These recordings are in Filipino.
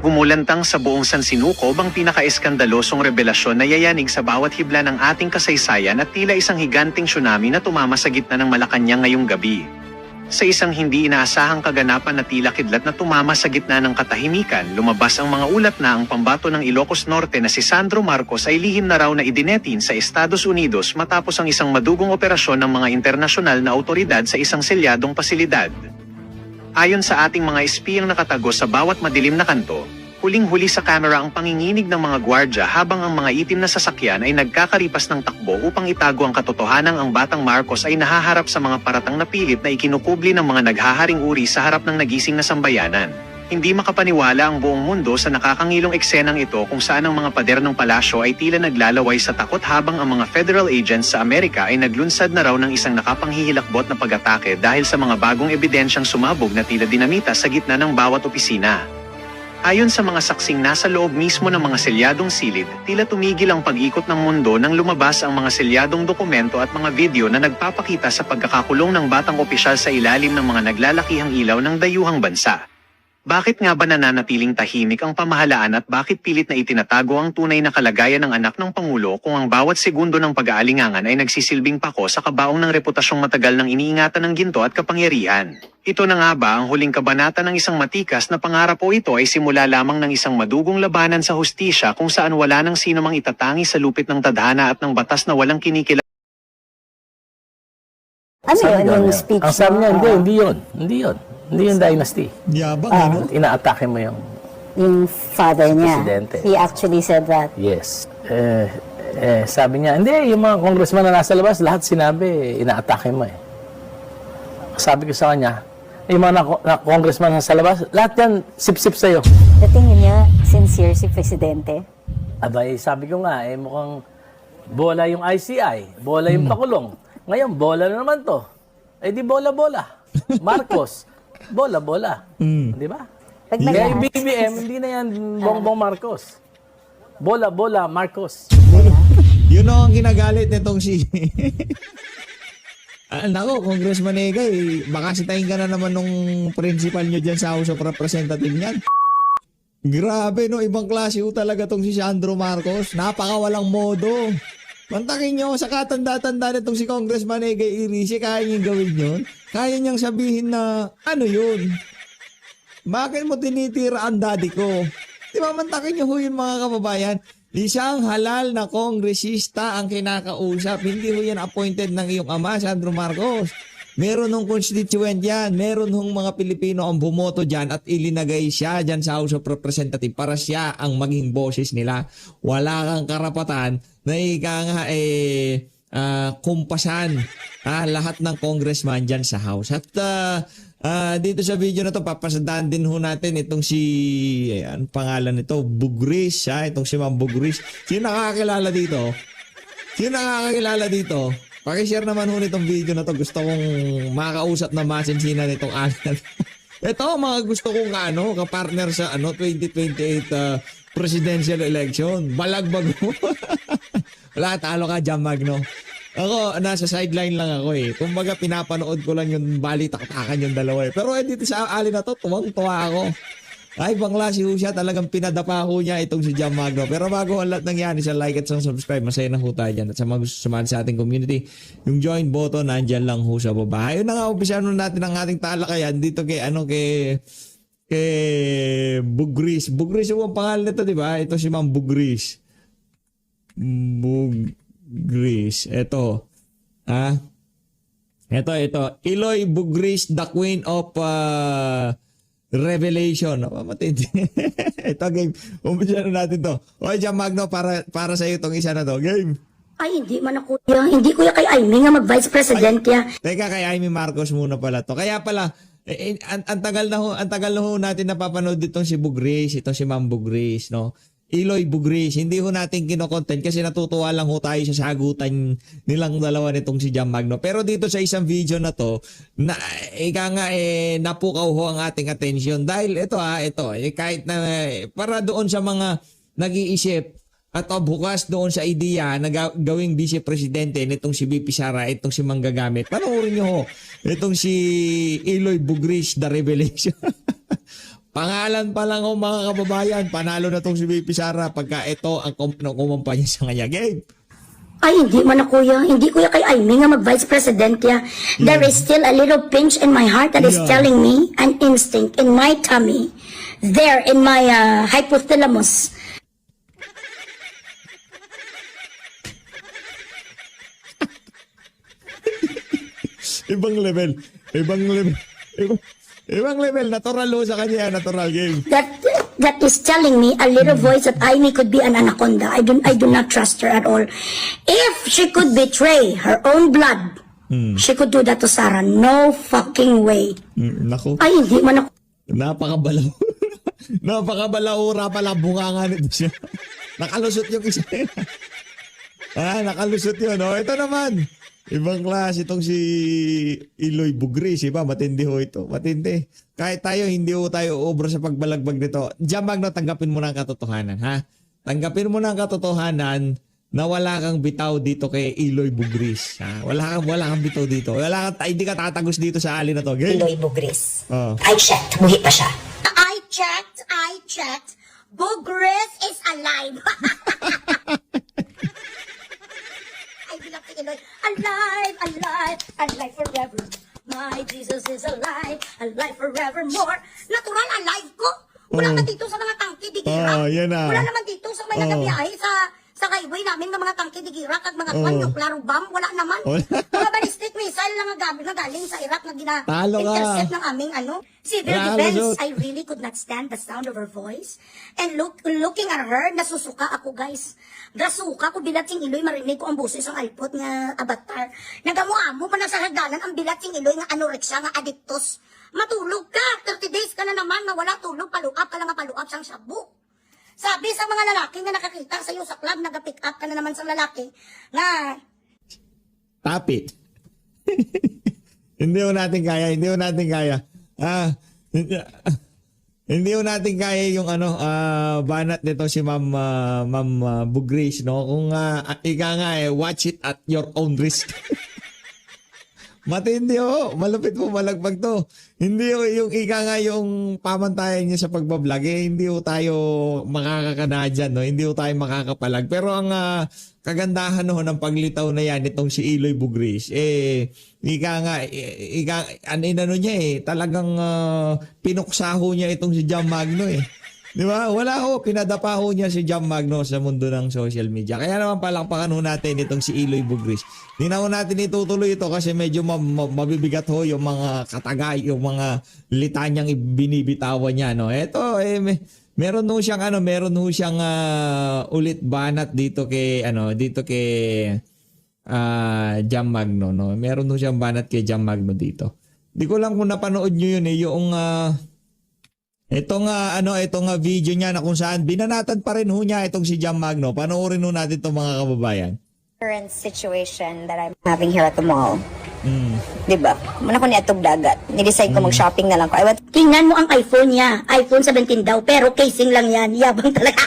Gumulantang sa buong sansinukob ang pinaka-eskandalosong revelasyon na yayanig sa bawat hibla ng ating kasaysayan at tila isang higanting tsunami na tumama sa gitna ng Malacanang ngayong gabi. Sa isang hindi inaasahang kaganapan na tila kidlat na tumama sa gitna ng katahimikan, lumabas ang mga ulat na ang pambato ng Ilocos Norte na si Sandro Marcos ay lihim na raw na idinetin sa Estados Unidos matapos ang isang madugong operasyon ng mga internasyonal na awtoridad sa isang selyadong pasilidad. Ayon sa ating mga espiyang nakatago sa bawat madilim na kanto, huling-huli sa kamera ang panginginig ng mga gwardya habang ang mga itim na sasakyan ay nagkakaripas ng takbo upang itago ang katotohanang ang batang Marcos ay nahaharap sa mga paratang na pilit na ikinukubli ng mga naghaharing uri sa harap ng nagising na sambayanan. Hindi makapaniwala ang buong mundo sa nakakangilong eksenang ito kung saan ang mga pader ng palasyo ay tila naglalaway sa takot habang ang mga federal agents sa Amerika ay naglunsad na raw ng isang nakapanghihilakbot na pag-atake dahil sa mga bagong ebidensyang sumabog na tila dinamita sa gitna ng bawat opisina. Ayon sa mga saksing nasa loob mismo ng mga selyadong silid, tila tumigil ang pag-ikot ng mundo nang lumabas ang mga selyadong dokumento at mga video na nagpapakita sa pagkakakulong ng batang opisyal sa ilalim ng mga naglalakihang ilaw ng dayuhang bansa. Bakit nga ba nananatiling tahimik ang pamahalaan at bakit pilit na itinatago ang tunay na kalagayan ng anak ng Pangulo kung ang bawat segundo ng pag-aalingangan ay nagsisilbing pako sa kabaong ng reputasyong matagal ng iniingatan ng ginto at kapangyarihan? Ito na nga ba ang huling kabanata ng isang matikas na pangarap o ito ay simula lamang ng isang madugong labanan sa hustisya kung saan wala nang sino mang itatangi sa lupit ng tadhana at ng batas na walang kinikilala? Ano yun, yung speech? Ang sabi niya, hindi yun. Hindi yung dynasty. Yabang, Inaatake mo yung father niya. presidente. He actually said that. Yes. Sabi niya, hindi, yung mga congressman na nasa labas, lahat sinabi, inaatake mo eh. Sabi ko sa kanya, yung mga congressman na nasa labas, lahat yan, sip-sip sa'yo. Sa tingin niya, sincere si Presidente? Abay, sabi ko nga, mukhang bola yung ICI, bola yung pakulong. Ngayon, bola na naman to. Di bola-bola. Marcos, bola-bola. Di ba? Kaya yung BBM, hindi na yan Bongbong Marcos. Bola-bola, Marcos. Yun ang ginagalit nitong si... Nako, Congressman Egay, baka sitayin ka na naman nung principal nyo dyan sa House of Representatives niyan. Grabe no, ibang klase ho talaga tong si Sandro Marcos. Napakawalang modo. Mantakin nyo, sa katanda-tanda nitong si Congressman Egay Irishi, kaya niyang gawin yun. Kaya niyang sabihin na, ano yun? Bakit mo tinitira ang daddy ko? Di ba, mantakin nyo ho yun mga kababayan? Isang halal na kongresista ang kinakausap. Hindi ho yan appointed ng iyong ama, Sandro Marcos. Meron hong constituent yan. Meron hong mga Pilipino ang bumoto dyan at ilinagay siya dyan sa House of Representatives para siya ang maging boses nila. Wala kang karapatan na kumpasan lahat ng congressman dyan sa House. At dito sa video na to, papasadaan din ho natin itong si, ang pangalan nito, Bugris. Itong si Ma'am Bugris. Sino nakakilala dito? Pakishare naman ho nitong video na to. Gusto kong makausap na masinsinan nitong anak. Ito, mga gusto kong kapartner sa 2028 presidential election. Balagbag mo. Wala, talo ka dyan, Magno. Ako, nasa sideline lang ako eh. Kumbaga, pinapanood ko lang yung balitaktakan yung dalawa eh. Pero dito sa ali na to, tuwang-tuwa ako. Ay, bangla si Husya, talagang pinadapa ho niya itong si Jam Magno. Pero bago ang lahat nangyari, sa like at sa subscribe, masaya na ho tayo dyan. At sa mga gusto sumali sa ating community, yung join button, nandyan lang ho sa baba. Ayun na nga, umpisahan natin ang ating talakayan dito kay Bugris. Bugris yung pangalan nito, di ba? Ito si Ma'am Bugris. Bugris. Ito. Ito. Eloy Bugris, the Queen of Revelation. Matindi. Ito, game. Umpisa na natin to. O, Jam Magno, para sa iyo itong isa na to. Game. Ay, hindi man ako yan. Hindi ko yan kay Amy nga mag-vice president yan. Teka, kay Amy Marcos muna pala to. Kaya pala, ang tagal na ho natin napapanood itong si Bugris, ito si Ma'am Bugris, no? Eloy Bugris, hindi ho natin kinokontent kasi natutuwa lang ho tayo sa sagutan nilang dalawa nitong si Jam Magno. Pero dito sa isang video na to, napukaw ho ang ating attention dahil ito kahit na para doon sa mga nag-iisip at bukas doon sa idea na gawing vice presidente nitong si BP Sara, itong si Manggagamit. Panoorin nyo ho, itong si Eloy Bugris, the Revelation. Pangalan pa lang o mga kababayan, panalo na tong si VP Sara pagka ito ang kumpanya sa kanya. Game. Ay, hindi man na kuya. Hindi kuya kay Aimee nga mag-vice president ya. There is still a little pinch in my heart that is Yeah. telling me an instinct in my tummy. There in my hypothalamus. Ibang level. Ibang level. Ibang level. Natural ho sa kanya. Natural game. That is telling me a little voice that Aimee could be an anaconda. I do not trust her at all. If she could betray her own blood, she could do that to Sarah. No fucking way. Naku. Ay, hindi man ako. Napakabalaw. Napakabalawura pala bunganga nito siya. Nakalusot yung isa. Nakalusot yun. Oh, ito naman. Ibang klase itong si Iloy Bugris, iba, matindi ho ito. Matindi. Kahit tayo, hindi ho tayo obra sa pagbalagbag nito. Diyan, Magno, tanggapin mo na ang katotohanan, ha? Tanggapin mo na ang katotohanan na wala kang bitaw dito kay Iloy Bugris. Ha? Wala kang bitaw dito. Hindi ka tatagos dito sa ali na to. Okay? Iloy Bugris. Oh. I checked. Buhi pa siya. I checked. Bugris is alive. I bilang kay Iloy. Alive forever. My Jesus is alive forevermore. Natural alive ko. Wala naman dito sa mga tangke digira. Yan na. Wala naman dito sa may nagabiyahe sa highway namin ng mga tangke digira kag mga nuclear bomb. Wala naman. Mga ballistic missile lang nga galing sa Iraq na Talo ka. intercept ng aming civil Talo, defense. Zot. I really could not stand the sound of her voice. And looking at her, nasusuka ako, guys. Gasuka ko, bilatsing Iloy, marinig ko ang boses ng alpot nga avatar. Nagamuamo pa na sa hagdanan ang bilatsing Iloy nga anorexia nga adictos. Matulog ka, 30 days ka na naman na wala tulog, paluap ka lang nga paluap sang shabu. Sabi sa mga lalaki na nakakita sa iyo sa club, nag-pick up ka na naman sa lalaki, nga, Tapit. Hindi ho natin kaya. Hindi ho natin kaya yung banat nito si Ma'am Bugris, no? Kung ika nga watch it at your own risk. Matindi ho, malupit po malagbag to. Hindi ho yung ika nga yung pamantayan niya sa pagbablog, hindi ho tayo makakakana dyan, no? Hindi ho tayo makakapalag. Pero ang kagandahan ho ng paglitaw na yan itong si Iloy Bugris, inano niya talagang pinuksaho niya itong si Jam Magno Di ba? Wala ho, pinadapa ho niya si Jam Magno sa mundo ng social media. Kaya naman palakpakan ho natin itong si Iloy Bugris. Hindi na ho natin itutuloy ito kasi medyo mabibigat ho yung mga katagay, yung mga litanyang binibitawan niya, no? Ito, meron ho siyang ulit banat dito kay Jam Magno, no? Meron ho siyang banat kay Jam Magno dito. Di ko lang kung napanood niyo yun yung itong video niya na kung saan binanatan pa rin ho niya itong si Jam Magno. Panoorin ho natin itong mga kababayan. Current situation that I'm having here at the mall. Diba? Muna ko ni atog dagat. Ni-decide ko mag-shopping na lang ko. tingnan mo ang iPhone niya. iPhone 17 daw, pero casing lang yan. Yabang talaga.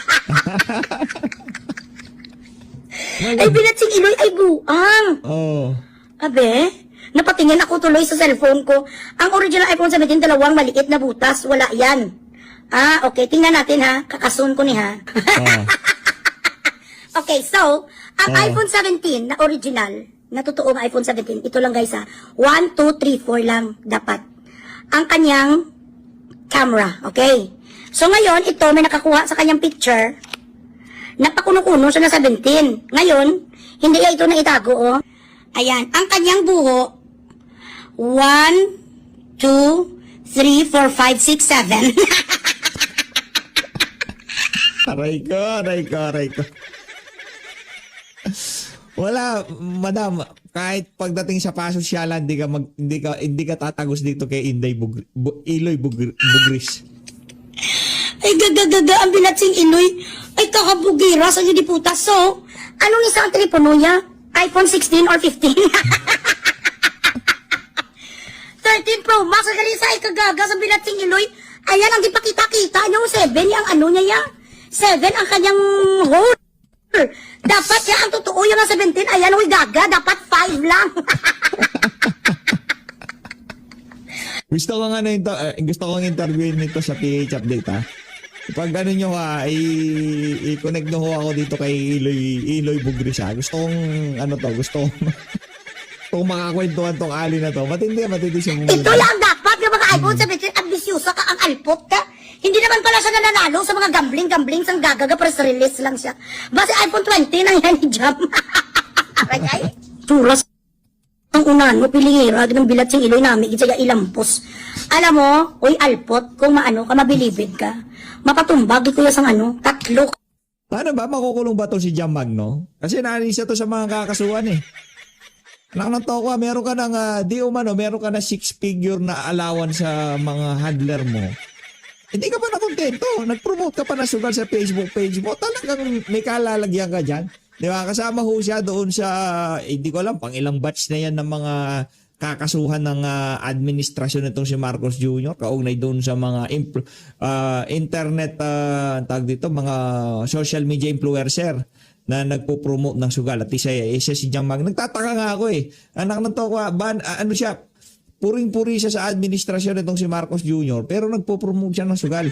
Ay, bilatsing Iloy, ay buang. Oh. Abe, napatingin ako tuloy sa cellphone ko. Ang original iPhone 17, dalawang maliit na butas. Wala yan. Okay. Tingnan natin ha. Kakasun ko ni ha. Okay, so, ang iPhone 17 na original, na totoong iPhone 17, ito lang guys ha. 1, 2, 3, 4 lang dapat. Ang kanyang camera. Okay. So ngayon, ito may nakakuha sa kanyang picture. Napakuno-kuno siya na 17. Ngayon, hindi ito na itago, oh. Ayan, ang kanyang buho, 1, 2, 3, 4, 5, 6, 7. Aray ko. Wala, madam, kahit pagdating sa pasosyalan, hindi ka tatagos dito kay Iloy Bugris. Ay, gagagaga, ang bilatsing Iloy. Ay, kakabugira sa di putas. So, anong isang telepono niya? iPhone 16 or 15? 13 Pro Max, gali sa ikagaga sa bilatsing Iloy. Ayan, ang di pa kita-kita. Yung 7, yung ano niya ya? 7 ang kanyang hole. Dapat yan, ang totoo yung 17. Ayan, uy gaga, dapat 5 lang. Gusto kong interviewin nito sa PH Update ha. Pag ano nyo ha, i-connect nyo ho ako dito kay Iloy Bugris ha. Gusto kong makakwentuhan tong ali na to. Matindi siya. Ito lang dapat yung mga iPhone 17 ambisyosa ka ang alpot ka. Hindi naman pala siya nananalo sa mga gambling sang gagaga press release lang siya. Base iPhone 20 nang yan ni Jam. Aray, turas ang unan mo pilihira ng bilat sing Iloy namin isa ilampos. Alam mo, oy alpot, kung maano ka mabilibid ka, mapatumbag ko ya sang tatlo. Paano ba? Makukulong ba to si Jam Magno? Kasi naalis to sa mga kakasuhan eh. Anak ng toko, meron ka ng, meron ka na 6-figure na allowance sa mga handler mo. Hindi ka pa nakontento. Nag-promote ka pa na sugal sa Facebook page mo. Talagang may kalalagyan ka dyan. Di ba? Kasama ho siya doon sa, hindi ko alam, pang ilang batch na yan ng mga kakasuhan ng administrasyon nitong si Marcos Jr. Kaugnay doon sa mga internet, tag dito, mga social media influencer na nagpo-promote ng sugal. At isa si Jam Mag. Nagtataka nga ako eh. Anak ng toko, ano siya, puring-puri siya sa administrasyon nitong si Marcos Jr. pero nagpo-promote siya ng sugal.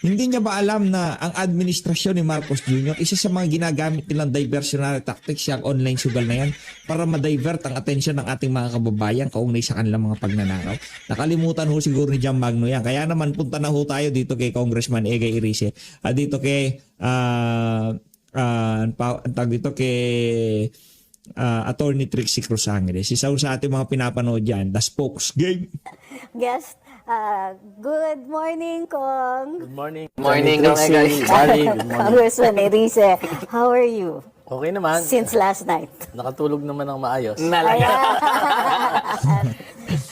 Hindi niya ba alam na ang administrasyon ni Marcos Jr. isa sa mga ginagamit nilang diversionary tactics yung online sugal na yan para ma-divert ang atensyon ng ating mga kababayan kaugnay sa kanilang mga pagnanakaw. Nakalimutan ho siguro ni Jam Magno yan. Kaya naman punta na ho tayo dito kay Congressman Egay Irice. Dito kay Attorney Trixie Cruz Angeles. Isa sa ating mga pinapanood dyan, The Spokes Game. Guest, good morning, Kong. Good morning. Morning, Trixie. guys. Good morning. Congressman Erice, how are you? Okay naman. Since last night. Nakatulog naman ng maayos. Nalaga.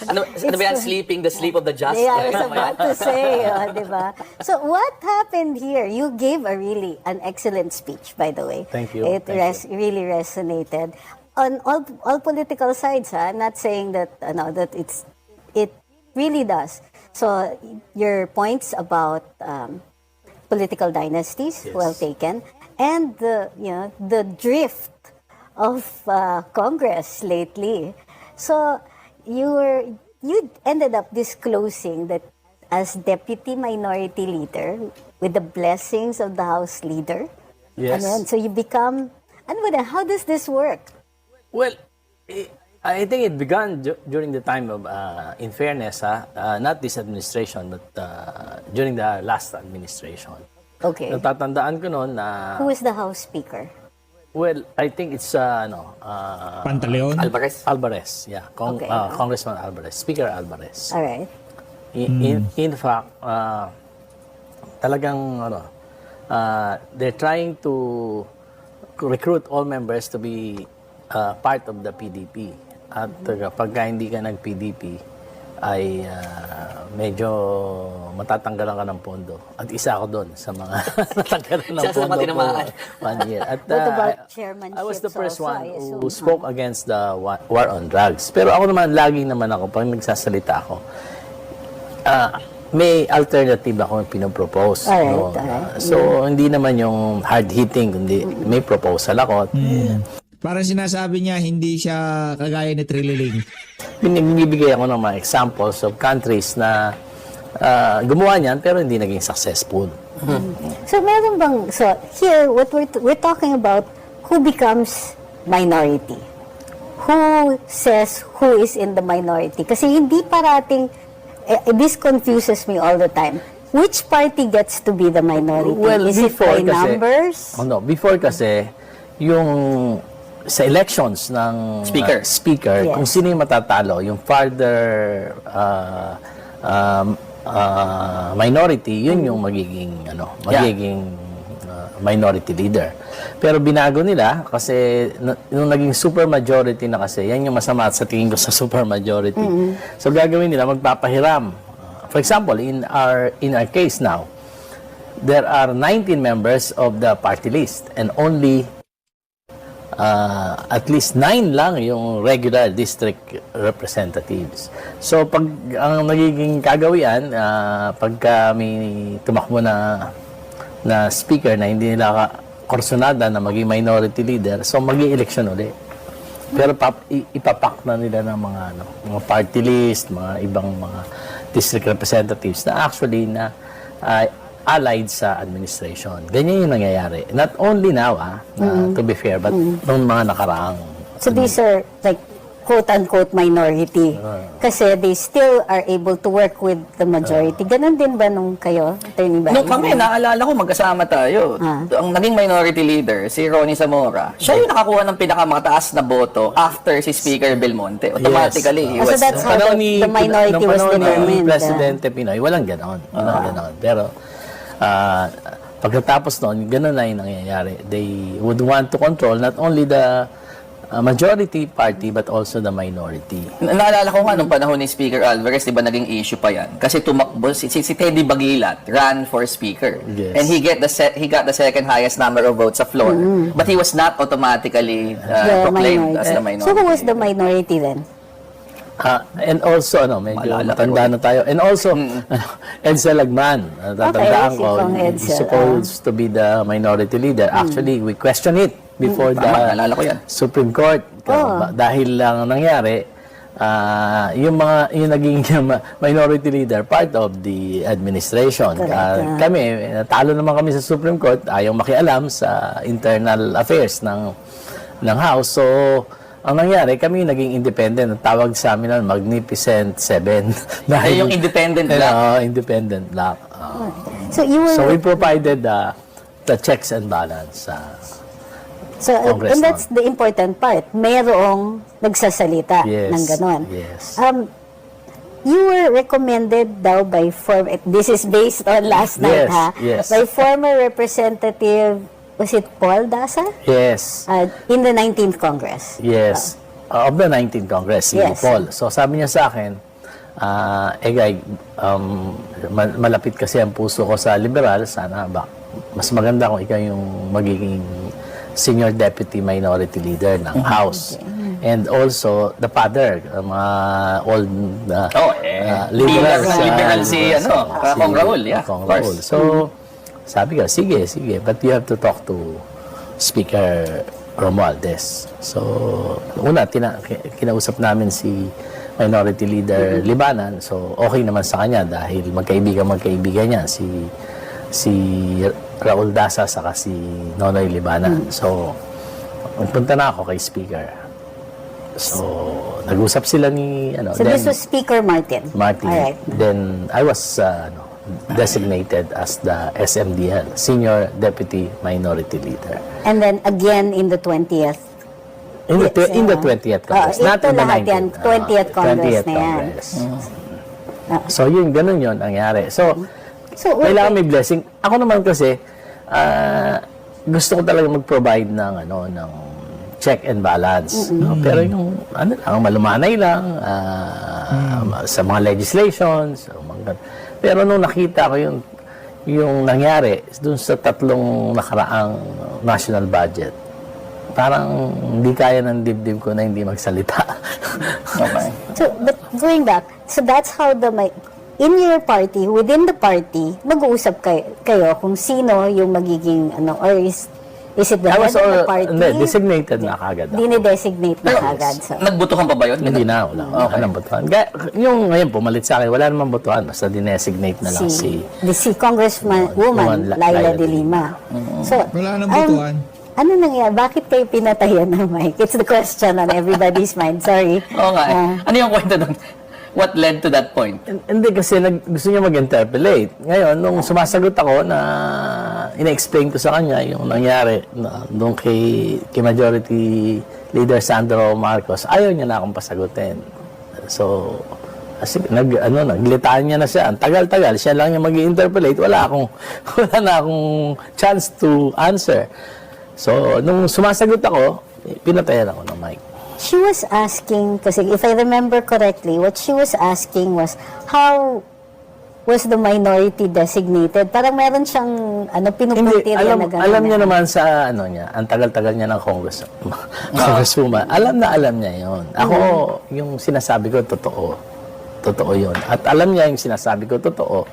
ano ba yan? Sleeping, the sleep of the just. Yeah, I was about to say, di ba? So what happened here? You gave an excellent speech, by the way. Thank you. It really resonated on all political sides. Not saying that that it really does. So your points about political dynasties, Yes. well taken, and the drift of Congress lately. So you ended up disclosing that as deputy minority leader with the blessings of the House leader. Yes. So you become, how does this work? Well, I think it began during the time of, in fairness, not this administration, but during the last administration. Okay. Natatandaan ko noon na, Who is the House Speaker? well, I think it's, Pantaleon? Alvarez, yeah. Okay. Congressman Alvarez, Speaker Alvarez. All right. In fact, talagang, they're trying to recruit all members to be part of the PDP. At pagka hindi ka nag-PDP, ay medyo matatanggalan ka ng pondo. At isa ako doon sa mga natanggalan ng Siya sa pondo matinamaan. for 1 year. At, What about I chairmanships was the first also, one I assume, who spoke against the war on drugs. Pero ako naman, lagi naman ako, pag nagsasalita ako, may alternative ako pinopropose. Alright. So, hindi naman yung hard-hitting, kundi may proposal ako. Parang sinasabi niya, hindi siya kagaya ni Trililing. Binibigay ako ng mga examples of countries na gumawa niyan pero hindi naging successful. So meron bang, so here, what we're talking about, who becomes minority? Who says who is in the minority? Kasi hindi parating, this confuses me all the time. Which party gets to be the minority? Well, is it by numbers? Oh, no, before kasi, yung sa elections ng speaker, Yes. kung sino yung matatalo, yung farther minority, yun yung magiging minority leader. Pero binago nila kasi nung naging super majority na kasi, yan yung masama sa tingin ko sa super majority. So gagawin nila, magpapahiram. For example, in our case now, there are 19 members of the party list and only at least 9 lang yung regular district representatives. So, pag ang nagiging kagawian, pagka may tumakbo na speaker na hindi nila korsonada na maging minority leader, so mag-i-election ulit. Pero ipapak na nila ng mga party list, mga ibang mga district representatives na actually na allied sa administration. Ganyan yung nangyayari. Not only now, to be fair, but noong mga nakaraang. So these are like quote-unquote minority. Kasi they still are able to work with the majority. Ganon din ba nung kayo, Attorney Barry? Nung kami, naalala ko, magkasama tayo. Ang naging minority leader, si Ronnie Zamora, siya yung nakakuha ng pinakamataas na boto after si Speaker Belmonte. Automatically, he So was... that's how the minority was determined. Presidente Pinoy, walang ganon. Walang ganon. Pero, pagkatapos noon, ganon na yung nangyayari. They would want to control not only the majority party but also the minority. Naalala ko nga nung panahon ni Speaker Alvarez, di ba naging issue pa yan? Kasi tumakbo, si Teddy Bagilat ran for Speaker. Yes. And he got the second highest number of votes sa floor. But he was not automatically The proclaimed minority. as the minority. So who was the minority then? And also, medyo Maalala ko matanda na tayo. And also, Edsel Lagman. Tatandaan si ko, Kong he's Edsel, supposed to be the minority leader. Actually, we question it before the Tama, naalala ko yan. Supreme Court. Dahil lang nangyari, yung naging minority leader, part of the administration. Correct. Kami, talo naman kami sa Supreme Court, ayaw makialam sa internal affairs ng House. So, ang nangyari, kami naging independent. Ang tawag sa amin nun, Magnificent Seven. Yung independent block. Independent block. So you were... So we provided the checks and balance. and that's the important part. Mayroong nagsasalita ng ganon. Yes. You were recommended daw by this is based on last night, Yes. by former Representative, was it Paul Dasa? Yes. In the 19th Congress. Yes. Of the 19th Congress, si Yes. Paul. So sabi niya sa akin, Egay, malapit kasi ang puso ko sa liberal, sana mas maganda kung ikaw yung magiging senior deputy minority leader ng House. And also, the father, mga old liberal si Kong Raul, yeah, Kong of course. Raul. So, sabi ko, sige, but you have to talk to Speaker Romualdez. So, una, kinausap namin si Minority Leader Libanan. So, okay naman sa kanya dahil magkaibigan niya si Raul Dasa saka si Nonoy Libanan. So, punta na ako kay Speaker. So, nag-usap sila ni So this was Speaker Martin. Alright. Then I was designated as the SMDL, Senior Deputy Minority Leader. And then again in the 20th. In the 20th Congress, not ito in the lahat 19th. yan, 20th Congress 20th na yan. Congress. So ganun yun nangyari. So kailangan may blessing. Ako naman kasi, gusto ko talaga mag-provide ng check and balance. No? Pero yung malumanay lang sa mga legislations. Pero nung nakita ko yung nangyari dun sa tatlong nakaraang national budget, parang hindi kaya ng dibdib ko na hindi magsalita. Okay. So, but going back, so that's how in your party, within the party, mag-uusap kayo kung sino yung magiging, or is it the I head was of the party? designated na kagad ako. Dinidesignate na kagad. So. Nagbutuhan pa ba yun? Hindi na, wala nang botohan. Yung ngayon, pumalit sa akin, wala namang botohan, basta dinesignate na lang si Congresswoman Laila de Lima. So, Wala nang botohan. ano nangyari? Bakit kayo pinatayan ng mic? It's the question on everybody's mind. Sorry. Oo nga. Ano yung kwento doon? What led to that point? Hindi kasi gusto niya mag-interpolate. Ngayon, nung sumasagot ako na ina-explain ko sa kanya yung nangyari nung kay Majority Leader Sandro Marcos, ayaw niya na akong pasagutin. So, kasi naglitaan niya na siya. Ang tagal-tagal, siya lang yung mag-interpolate. Wala na akong chance to answer. So, nung sumasagot ako, pinatayan ako ng mic. She was asking, kasi if I remember correctly, what she was asking was, how was the minority designated? Parang meron siyang, pinupuntirya na gano'n. Alam niya naman sa, ang tagal-tagal niya ng congresswoman. Alam niya yon. Ako, yung sinasabi ko, totoo. Totoo yon. At alam niya yung sinasabi ko, totoo.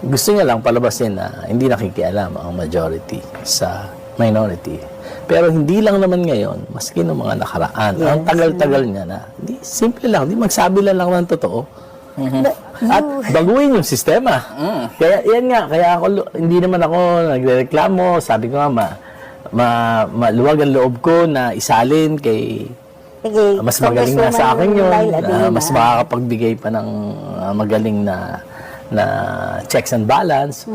Gusto niya lang palabasin na hindi nakikialam ang majority sa minority. Pero hindi lang naman ngayon, maski noong mga nakaraan. Ang tagal-tagal niya na, hindi, simple lang, di magsabi lang ng totoo. At baguhin yung sistema. Kaya yan nga, kaya ako, hindi naman ako nagrereklamo, sabi ko nga, maluwag ang loob ko na isalin kay Sige, mas magaling na sa akin yun, Congresswoman Laila Dina. mas makakapagbigay pa ng magaling na checks and balance.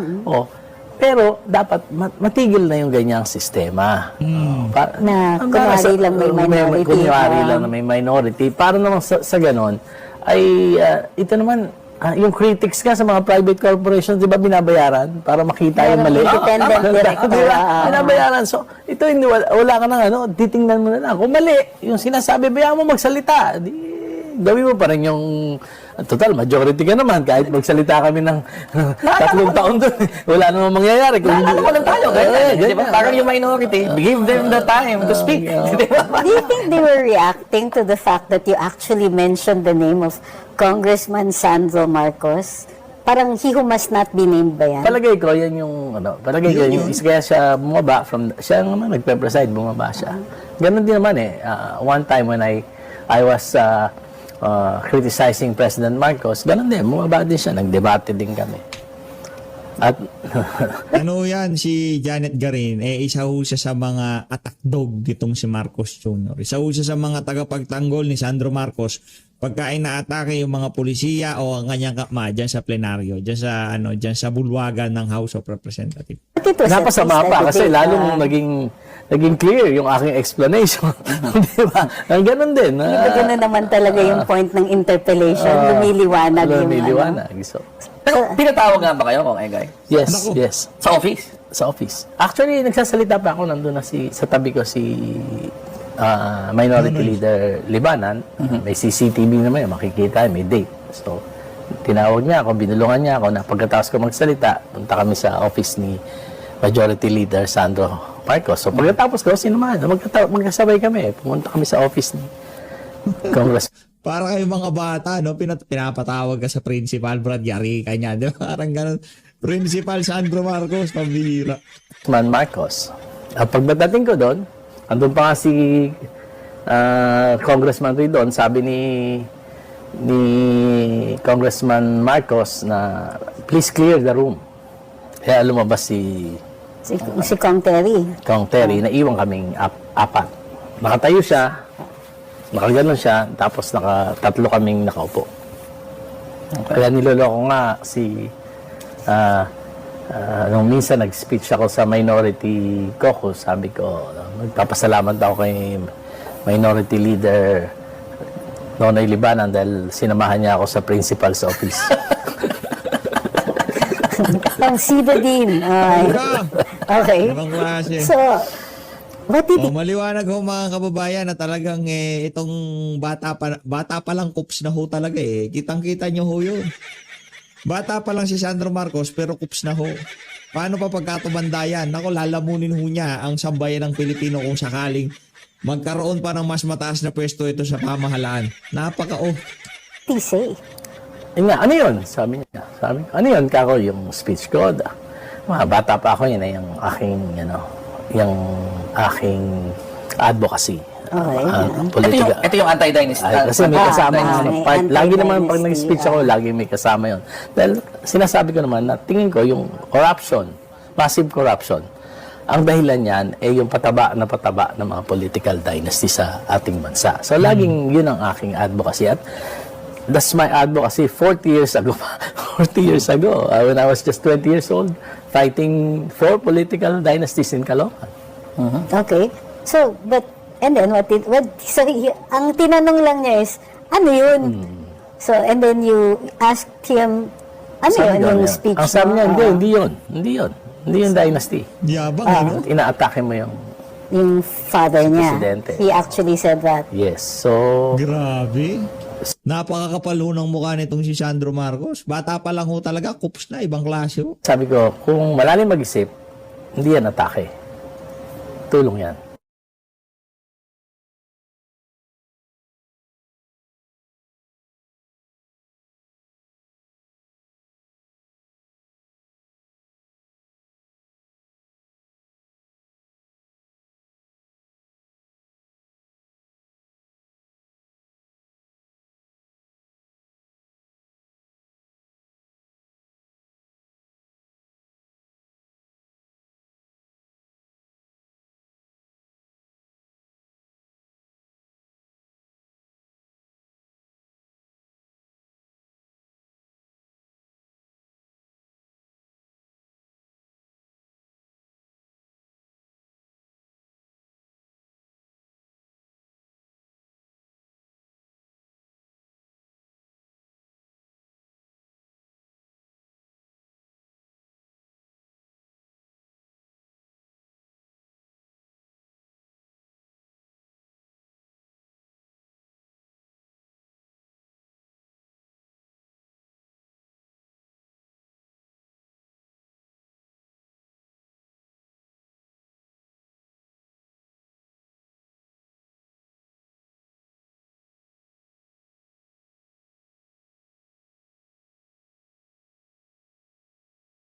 Pero dapat matigil na yung ganyang sistema. Na kunwari lang may minority. Kunwari lang na may minority. Para naman sa ganon, ay ito naman, yung critics ka sa mga private corporations, di ba binabayaran para makita yung mali? Independent director. Di ba? Binabayaran. So, ito hindi, wala ka nang titingnan mo na lang. Kung mali, yung sinasabi, bayaan mo magsalita. Gawin mo pa rin yung, total, majority ka naman. Kahit magsalita kami ng 3 taon doon, wala namang mangyayari. Naalala ko lang tayo, di ba? Parang yung minority, give them the time to speak. Di ba? Do you think they were reacting to the fact that you actually mentioned the name of Congressman Sandro Marcos? Parang he who must not be named ba yan? Palagay ko, yan yung, palagay ko, yung, kaya siya bumaba siya naman nagpe-preside, bumaba siya. Ganon din naman one time when I was criticizing President Marcos, ganon din, bumaba din siya, nagdebate din kami. At, Ano yan, si Janet Garin, isa ho siya sa mga attack dog ditong si Marcos Jr. Isa ho siya sa mga tagapagtanggol ni Sandro Marcos pagka inaatake yung mga polisiya o ang kanyang kapma dyan sa plenaryo, dyan sa bulwagan ng House of Representatives. But it was napasama at pa least kasi a debate, lalong naging clear yung aking explanation. Di ba? Ang ganon din. Iba ganun naman talaga yung point ng interpellation. Lumiliwanag yung lumiliwanag. So, Pero pinatawag nga ba kayo kung Egay? yes, Naku. yes. Sa office? Sa office. Actually, nagsasalita pa ako, nandun na sa tabi ko si Minority Leader Libanan. May CCTV naman yun, makikita, may date. So, tinawag niya ako, binulungan niya ako na pagkatapos ko magsalita, punta kami sa office ni Majority Leader Sandro Marcos. So, pagkatapos ko, sinumahan, magkasabay kami. Pumunta kami sa office ni Congress. Para kayo mga bata, no? Pinapatawag ka sa principal, Brad, yari ka niya. Di ba? Parang ganun. Principal Sandro Marcos, pambihira. Marcos. Pagdating ko doon, andun pa nga si Congressman Ridon, sabi ni Congressman Marcos na please clear the room. Kaya lumabas si Kong Terry. Kong Terry, naiwan kaming apat. Nakatayo siya, nakaganon siya, tapos tatlo kaming nakaupo. Kaya niloloko nga nung minsan nag-speech ako sa Minority Caucus, sabi ko, magpapasalamat ako kay Minority Leader Nonoy Libanan dahil sinamahan niya ako sa principal's office. Ang Sida din. Okay. Ibang klase. So, what did Maliwanag ho mga kababayan na talagang itong bata pa lang kups na ho talaga Kitang-kita nyo ho yun. Bata pa lang si Sandro Marcos pero kups na ho. Paano pa pagkatumanda yan? Naku, lalamunin ho niya ang sambayan ng Pilipino kung sakaling magkaroon pa ng mas mataas na pwesto ito sa pamahalaan. he say? Nga, ano yun? Sabi niya. Sabi ko, ano yun? Kako, yung speech ko. Mga bata pa ako, yun yung aking, yung aking advocacy. Okay. Politika. Ito yung anti-dynasty. Kasi may kasama may part. Lagi naman pag anti-dynasty, nag-speech ako, lagi may kasama yon. Dahil sinasabi ko naman na tingin ko yung corruption, massive corruption, ang dahilan yan ay yung pataba ng mga political dynasty sa ating bansa. So laging yun ang aking advocacy. At that's my advocacy 40 years ago. 40 years ago, when I was just 20 years old, fighting for political dynasties in Caloocan. Okay. So, and then so ang tinanong lang niya is, ano yun? So, and then you asked him, ano Sabi yun daw yung niya. speech Ang sabi mo? niya, hindi yun. Hindi yun dynasty. Yabang ano? Inaatake mo yung Yung father niya. Presidente. He actually said that. yes. So, Grabe. Napakakapal ho ng mukha nitong si Sandro Marcos. Bata pa lang ho talaga, kups na, ibang klase ho. sabi ko, kung malalim mag-isip, hindi yan atake. Tulong yan.